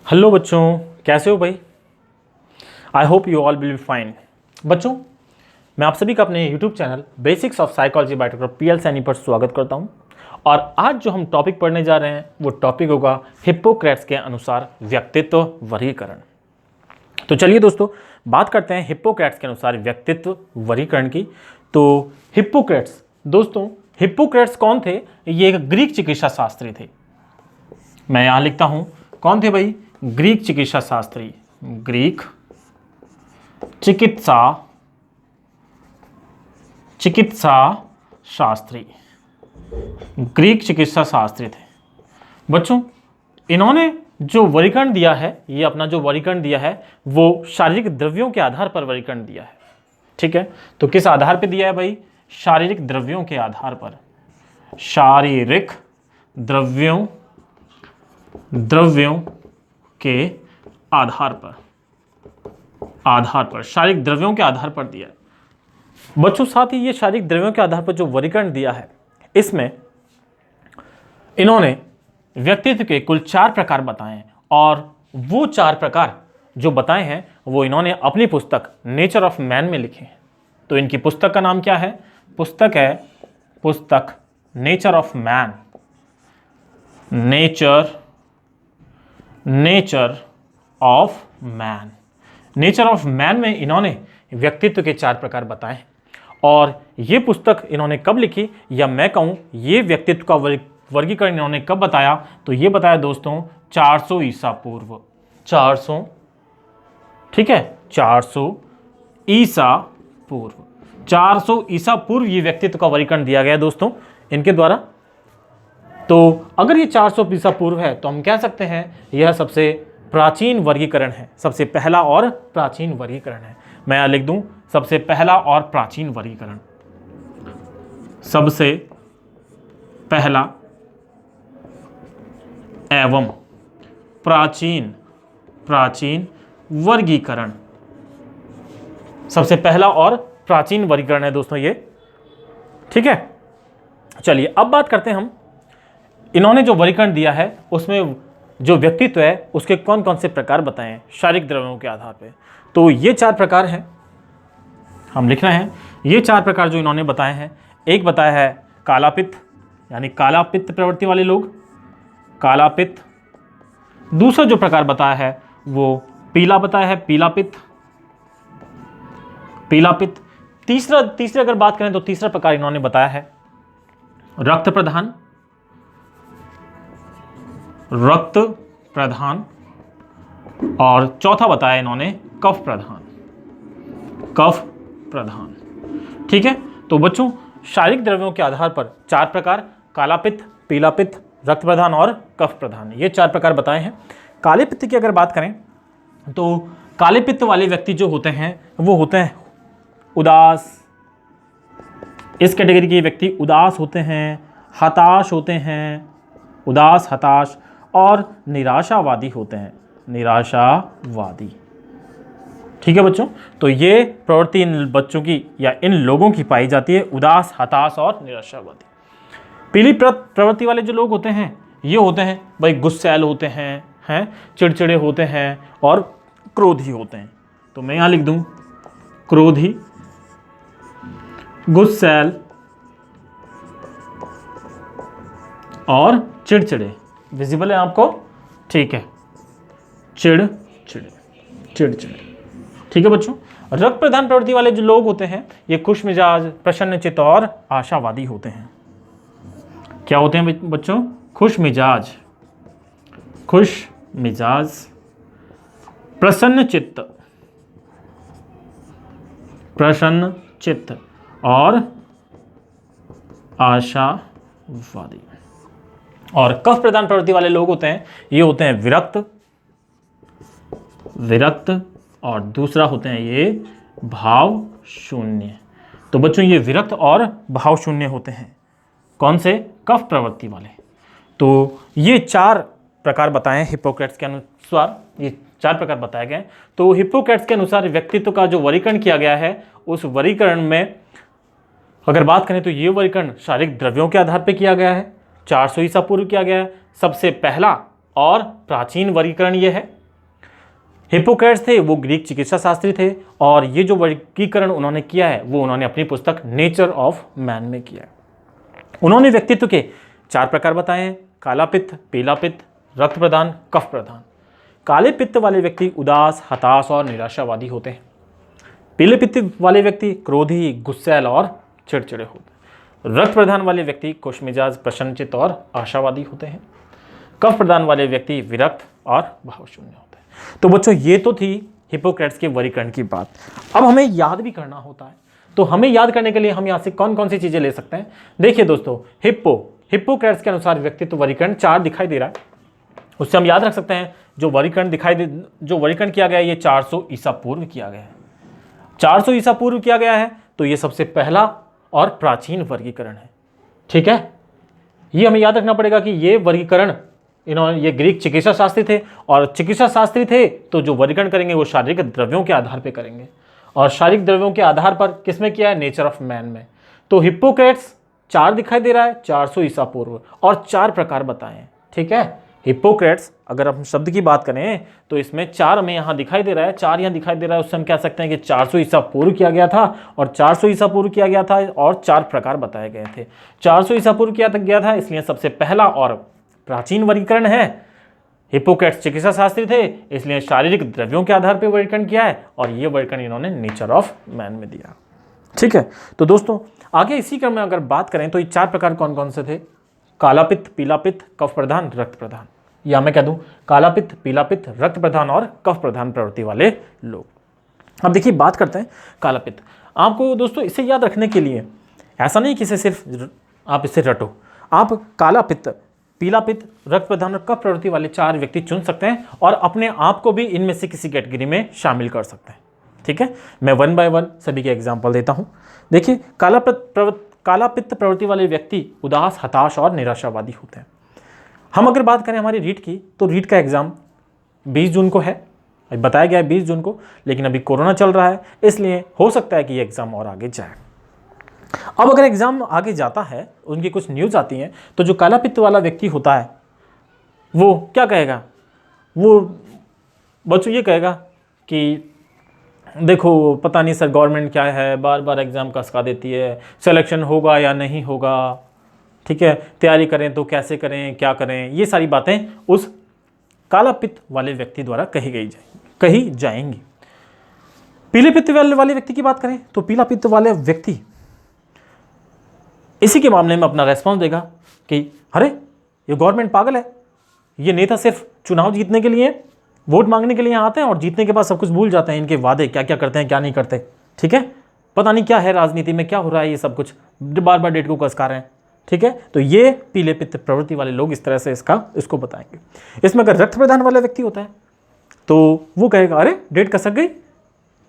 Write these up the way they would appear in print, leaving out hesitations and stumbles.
Hello बच्चों, कैसे हो भाई। I hope you all will be fine. बच्चों, मैं आप सभी का अपने YouTube channel basics of psychology by doctor PL Saini पर स्वागत करता हूं। और आज जो हम टॉपिक पढ़ने जा रहे हैं वो टॉपिक होगा हिप्पोक्रेट्स के अनुसार व्यक्तित्व वर्गीकरण। तो चलिए दोस्तों, बात करते हैं हिप्पोक्रेट्स के अनुसार व्यक्तित्व वर्गीकरण की। तो हिप्पोक्रेट्स, दोस्तों हिप्पोक्रेट्स कौन थे? ये एक ग्रीक चिकित्सा शास्त्री थे। मैं यहां लिखता हूं, कौन थे भाई? ग्रीक चिकित्सा शास्त्री, ग्रीक चिकित्सा शास्त्री, ग्रीक चिकित्सा शास्त्री थे। बच्चों, इन्होंने जो वर्गीकरण दिया है, ये अपना जो वर्गीकरण दिया है वो शारीरिक द्रव्यों के आधार पर वर्गीकरण दिया है। ठीक है, तो किस आधार पर दिया है भाई? शारीरिक द्रव्यों के आधार पर। शारीरिक द्रव्यों के आधार पर शारीरिक द्रव्यों के आधार पर दिया है। बच्चों, साथ ही ये शारीरिक द्रव्यों के आधार पर जो वर्गीकरण दिया है, इसमें इन्होंने व्यक्तित्व के कुल 4 प्रकार बताए हैं। और वो 4 प्रकार जो बताए हैं वो इन्होंने अपनी पुस्तक नेचर ऑफ मैन में लिखे हैं। तो इनकी पुस्तक का नाम क्या है? पुस्तक nature of man. Nature of man में इन्होंने व्यक्तित्व के 4 प्रकार बताए हैं। और ये पुस्तक इन्होंने कब लिखी, या मैं कहूँ ये व्यक्तित्व का वर्गीकरण इन्होंने कब बताया? तो ये बताया दोस्तों 400 ईसा पूर्व। 400, ठीक है, 400 ईसा पूर्व ये व्यक्तित्व का वर्गीकरण दिया गया दोस्तों इनके द्वारा। तो अगर ये 400 ईसा पूर्व है तो हम कह सकते हैं यह सबसे प्राचीन वर्गीकरण है, सबसे पहला और प्राचीन वर्गीकरण है। मैं यहां लिख दूं, सबसे पहला और प्राचीन वर्गीकरण, सबसे पहला एवं प्राचीन वर्गीकरण, सबसे पहला और प्राचीन वर्गीकरण है दोस्तों ये। ठीक है, चलिए अब बात करते हैं हम, इन्होंने जो वर्गीकरण दिया है उसमें जो व्यक्तित्व है उसके कौन कौन से प्रकार बताए हैं शारीरिक द्रव्यों के आधार पे। तो ये 4 प्रकार हैं, हम लिख रहे हैं। ये 4 प्रकार जो इन्होंने बताए हैं, एक बताया है कालापित्त, यानी काला पित्त प्रवृत्ति वाले लोग, कालापित्त। दूसरा जो प्रकार बताया है वो पीला बताया है, पीला पित्त। तीसरा अगर बात करें तो तीसरा प्रकार इन्होंने बताया है रक्त प्रधान। और चौथा बताया इन्होंने कफ प्रधान। ठीक है, तो बच्चों शारीरिक द्रव्यों के आधार पर 4 प्रकार, काला पित्त, पीला पित्त, रक्त प्रधान और कफ प्रधान, ये 4 प्रकार बताए हैं। काले पित्त की अगर बात करें तो काले पित्त वाले व्यक्ति जो होते हैं वो होते हैं उदास। इस कैटेगरी के व्यक्ति उदास होते हैं, हताश होते हैं, उदास, हताश और निराशावादी होते हैं, निराशावादी। ठीक है बच्चों, तो ये प्रवृत्ति इन बच्चों की या इन लोगों की पाई जाती है, उदास, हताश और निराशावादी। पीली प्रवृत्ति वाले जो लोग होते हैं ये होते हैं भाई गुस्सैल होते हैं, चिड़चिड़े होते हैं और क्रोधी होते हैं। तो मैं यहां लिख दूं क्रोधी, गुस्सैल और चिड़चिड़े। विजिबल है आपको? ठीक है, चिड़चिड़े। ठीक है बच्चों, रक्त प्रधान प्रवृत्ति वाले जो लोग होते हैं ये खुश मिजाज, प्रसन्नचित्त और आशावादी होते हैं। क्या होते हैं बच्चों? खुश मिजाज, प्रसन्नचित्त और आशावादी। और कफ प्रधान प्रवृत्ति वाले लोग होते हैं ये होते हैं विरक्त और दूसरा होते हैं ये भाव शून्य। तो बच्चों ये विरक्त और भाव शून्य होते हैं, कौन से? कफ प्रवृत्ति वाले। तो ये 4 प्रकार बताए हैं हिप्पोक्रेट्स के अनुसार, ये 4 प्रकार बताए गए। तो हिप्पोक्रेट्स के अनुसार व्यक्तित्व का जो वर्गीकरण किया गया है उस वर्गीकरण में अगर बात करें तो ये वर्गीकरण शारीरिक द्रव्यों के आधार पर किया गया है, 400 ईसा पूर्व किया गया है। सबसे पहला और प्राचीन वर्गीकरण ये है। हिप्पोक्रेट्स थे वो ग्रीक चिकित्सा शास्त्री थे और ये जो वर्गीकरण उन्होंने किया है वो उन्होंने अपनी पुस्तक नेचर ऑफ मैन में किया है। उन्होंने व्यक्तित्व के 4 प्रकार बताए हैं, काला पित्त, पीला पित्त, रक्त प्रदान, कफ प्रदान। काले पित्त वाले व्यक्ति उदास, हताश और निराशावादी होते हैं। पीले पित्त वाले व्यक्ति क्रोधी, गुस्सैल और चिड़चिड़े होते हैं। रक्त प्रदान वाले व्यक्ति खुशमिजाज, प्रसन्नचित्त और आशावादी होते हैं। कफ प्रदान वाले व्यक्ति विरक्त और भावशून्य होते हैं। तो बच्चों ये तो थी हिप्पोक्रेट्स के वर्गीकरण की बात। अब हमें याद भी करना होता है, तो हमें याद करने के लिए हम यहाँ से कौन कौन सी चीजें ले सकते हैं। देखिए दोस्तों, हिप्पोक्रेट्स के अनुसार व्यक्तित्व वर्गीकरण 4 दिखाई दे रहा है, उससे हम याद रख सकते हैं जो वर्गीकरण किया गया है ये 400 ईसा पूर्व किया गया है। 400 ईसा पूर्व किया गया है तो ये सबसे पहला और प्राचीन वर्गीकरण है। ठीक है, ये हमें याद रखना पड़ेगा कि ये वर्गीकरण ये ग्रीक चिकित्सा शास्त्री थे और चिकित्सा शास्त्री थे तो जो वर्गीकरण करेंगे वो शारीरिक द्रव्यों के आधार पर करेंगे और शारीरिक द्रव्यों के आधार पर किसमें किया है, नेचर ऑफ मैन में। तो हिप्पोक्रेट्स 4 दिखाई दे रहा है 400 ईसा पूर्व और 4 प्रकार बताए हैं। ठीक है, हिप्पोक्रेट्स अगर हम शब्द की बात करें तो इसमें 4 में यहाँ दिखाई दे रहा है, 4 यहाँ दिखाई दे रहा है, उससे हम कह सकते हैं कि 400 ईसा पूर्व किया गया था और 400 ईसा पूर्व किया गया था और 4 प्रकार बताए गए थे। 400 ईसा पूर्व किया गया था इसलिए सबसे पहला और प्राचीन वर्गीकरण है। हिप्पोक्रेट्स चिकित्सा शास्त्री थे इसलिए शारीरिक द्रव्यों के आधार पर वर्गीकरण किया है और ये वर्गीकरण इन्होंने नेचर ऑफ मैन में दिया। ठीक है, तो दोस्तों आगे इसी क्रम में अगर बात करें तो ये 4 प्रकार कौन कौन से थे, काला पित्त, पीला पित्त, कफ प्रधान, रक्त प्रधान। या मैं कह दूं काला पित्त, पीला पित्त, रक्त प्रधान और कफ प्रधान प्रवृत्ति वाले लोग। अब देखिए बात करते हैं काला पित्त। आपको दोस्तों इसे याद रखने के लिए ऐसा नहीं कि इसे सिर्फ आप इसे रटो, आप काला पित्त, पीला पित्त, रक्त प्रधान और कफ प्रवृत्ति वाले 4 व्यक्ति चुन सकते हैं और अपने आप को भी इनमें से किसी कैटेगरी में शामिल कर सकते हैं। ठीक है, मैं 1 बाय 1 सभी के एग्जाम्पल देता हूं। देखिए काला पित्त प्रवृत्ति वाले व्यक्ति उदास, हताश और निराशावादी होते हैं। हम अगर बात करें हमारी रीट की तो रीट का एग्जाम 20 जून को है, बताया गया है 20 जून को, लेकिन अभी कोरोना चल रहा है इसलिए हो सकता है कि ये एग्जाम और आगे जाए। अब अगर एग्जाम आगे जाता है, उनकी कुछ न्यूज़ आती हैं, तो जो काला पित्त वाला व्यक्ति होता है वो क्या कहेगा, वो बच्चों ये कहेगा कि देखो पता नहीं सर गवर्नमेंट क्या है, बार बार एग्ज़ाम कसका देती है, सिलेक्शन होगा या नहीं होगा, ठीक है, तैयारी करें तो कैसे करें, क्या करें, ये सारी बातें उस काला पित्त वाले व्यक्ति द्वारा कही जाएंगी। पीले पित्त वाले व्यक्ति की बात करें तो पीला पित्त वाले व्यक्ति इसी के मामले में अपना रेस्पॉन्स देगा कि अरे ये गवर्नमेंट पागल है, ये नेता सिर्फ चुनाव जीतने के लिए, वोट मांगने के लिए आते हैं और जीतने के बाद सब कुछ भूल जाते हैं, इनके वादे क्या क्या करते हैं क्या नहीं करते। ठीक है, पता नहीं क्या है राजनीति में, क्या हो रहा है, ये सब कुछ बार बार डेट को कसका रहे हैं। ठीक है, तो ये पीले पित्त प्रवृत्ति वाले लोग इस तरह से इसको बताएंगे। इसमें अगर रक्त प्रदान वाला व्यक्ति होता है तो वो कहेगा अरे डेट कसक गई,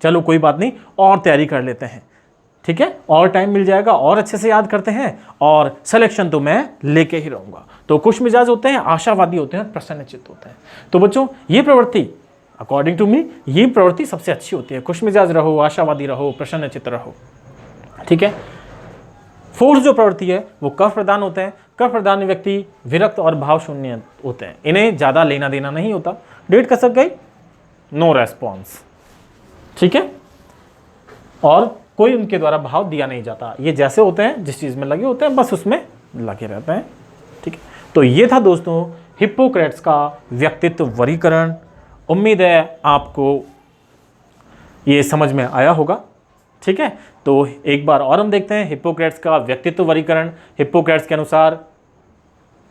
चलो कोई बात नहीं और तैयारी कर लेते हैं, ठीक है, और टाइम मिल जाएगा और अच्छे से याद करते हैं और सिलेक्शन तो मैं लेके ही रहूंगा। तो खुश मिजाज होते हैं, आशावादी होते हैं, प्रसन्नचित्त होते हैं। तो बच्चों ये प्रवृत्ति अकॉर्डिंग टू मी ये प्रवृत्ति सबसे अच्छी होती है, खुश मिजाज रहो, आशावादी रहो, प्रसन्नचित्त रहो। ठीक है, फोर्थ जो प्रवृत्ति है वो कफ प्रदान होते हैं। कफ प्रदान व्यक्ति विरक्त और भाव शून्य होते हैं, इन्हें ज़्यादा लेना देना नहीं होता, डेट कसक गई नो रेस्पॉन्स। ठीक है, और कोई उनके द्वारा भाव दिया नहीं जाता, ये जैसे होते हैं जिस चीज़ में लगे होते हैं बस उसमें लगे रहते हैं। ठीक है, तो ये था दोस्तों हिप्पोक्रेट्स का व्यक्तित्व वर्गीकरण। उम्मीद है आपको ये समझ में आया होगा। ठीक है, तो एक बार और हम देखते हैं हिप्पोक्रेट्स का व्यक्तित्व वर्गीकरण। हिप्पोक्रेट्स के अनुसार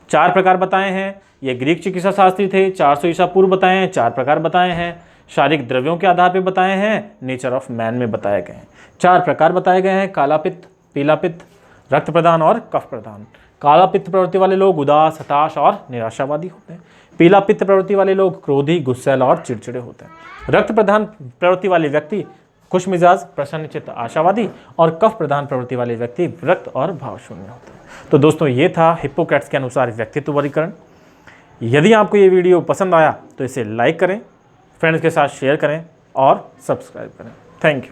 4 प्रकार बताए हैं, ये ग्रीक चिकित्सा शास्त्री थे, 400 ईसा पूर्व बताए हैं, 4 प्रकार बताए हैं, शारीरिक द्रव्यों के आधार पर बताए हैं, नेचर ऑफ मैन में बताए गए हैं। 4 प्रकार बताए गए हैं, काला पित्त, पीला पित्त, रक्त प्रदान और कफ प्रदान। काला पित्त प्रवृत्ति वाले लोग उदास, हताश और निराशावादी होते हैं। पीला पित्त प्रवृत्ति वाले लोग क्रोधी, गुस्सैल और चिड़चिड़े होते हैं। रक्त प्रधान प्रवृत्ति वाले व्यक्ति खुश मिजाज, प्रसन्नचित्त, आशावादी और कफ प्रधान प्रवृत्ति वाले व्यक्ति विरक्त और भाव शून्य होते हैं। तो दोस्तों ये था हिप्पोक्रेट्स के अनुसार व्यक्तित्व वर्गीकरण। यदि आपको ये वीडियो पसंद आया तो इसे लाइक करें, फ्रेंड्स के साथ शेयर करें और सब्सक्राइब करें। Thank you.